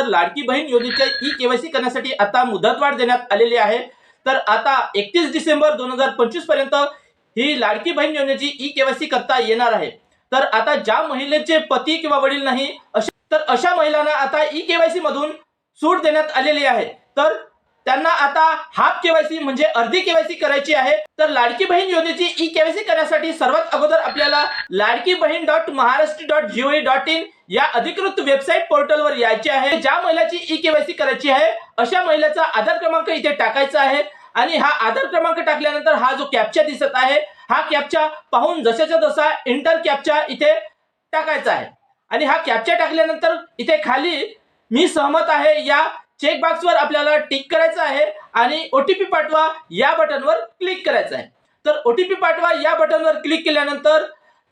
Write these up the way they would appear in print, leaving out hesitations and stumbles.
तर लाडकी बहीण योजनेच्या ई-केवायसी करण्यासाठी आता मुदतवाढ देण्यात आलेली आहे। तर आता 31 डिसेंबर 2025 पर्यंत ही लाडकी बहीण योजनेची ई-केवायसी करता येणार आहे। तर आता ज्या महिलेचे पती किंवा वडील नाही अशा महिलांना आता ई-केवायसी मधून सूट देण्यात आलेली आहे। तर त्यांना आता हाफ केवायसी म्हणजे अर्धी केवायसी करायची आहे। तर लाडकी बहीण योजनेची ई-केवायसी करण्यासाठी सर्वात अगोदर आपल्याला ladkibahin.maharashtra.gov.in या अधिकृत वेबसाईट पोर्टलवर यायचे आहे। ज्या महिलाची ई-केवायसी करायची आहे अशा महिलेचा आधार क्रमांक इथे टाकायचा आहे आणि हा आधार क्रमांक टाकल्यानंतर हा जो कॅप्चा दिसत आहे हा कॅप्चा पाहून जशाच्या तसा एंटर कॅप्चा इथे टाकायचा आहे आणि हा कॅप्चा टाकल्यानंतर इथे खाली मी सहमत आहे या चेक बॉक्सवर आपल्याला टिक करायचं आहे आणि ओटीपी पाठवा या बटनवर क्लिक करायचं आहे। तर ओटीपी पाठवा या बटनवर क्लिक केल्यानंतर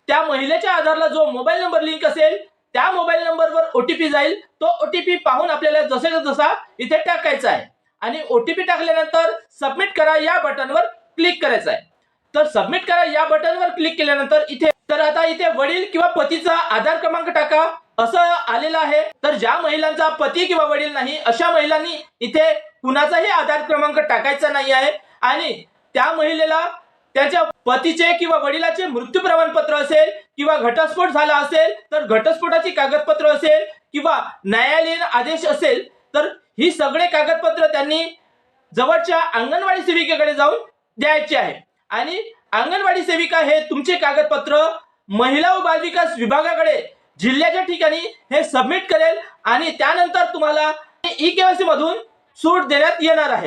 त्या महिलेच्या आधारला जो मोबाईल नंबर लिंक असेल त्या मोबाईल नंबरवर ओटीपी जाईल। तो ओटीपी पाहून आपल्याला जसाच्या तसा इथे टाकायचा आहे आणि ओटीपी टाकल्यानंतर सबमिट करा या बटनवर क्लिक करायचं आहे। तर सबमिट करा या बटनवर क्लिक केल्यानंतर आता इथे वडील किंवा पतीचा आधार क्रमांक टाका असं आलेलं आहे। तर ज्या महिलांचा पती किंवा वडील नाही अशा महिलांनी इथे कुणाचाही आधार क्रमांक टाकायचा नाही आहे आणि त्या महिलेला त्याच्या पतीचे किंवा वडिलाचे मृत्यू प्रमाणपत्र असेल किंवा घटस्फोट झाला असेल तर घटस्फोटाची कागदपत्र असेल किंवा न्यायालयीन आदेश असेल तर ही सगळे कागदपत्र त्यांनी जवळच्या अंगणवाडी सेविकेकडे जाऊन द्यायचे आहे आणि अंगणवाडी सेविका हे तुमचे कागदपत्र महिला व बालविकास विभागाकडे जिल्ह्याच्या ठिकाणी हे सबमिट करेल आणि त्यानंतर तुम्हाला ई-केवायसी मधून सूट देण्यात येणार आहे।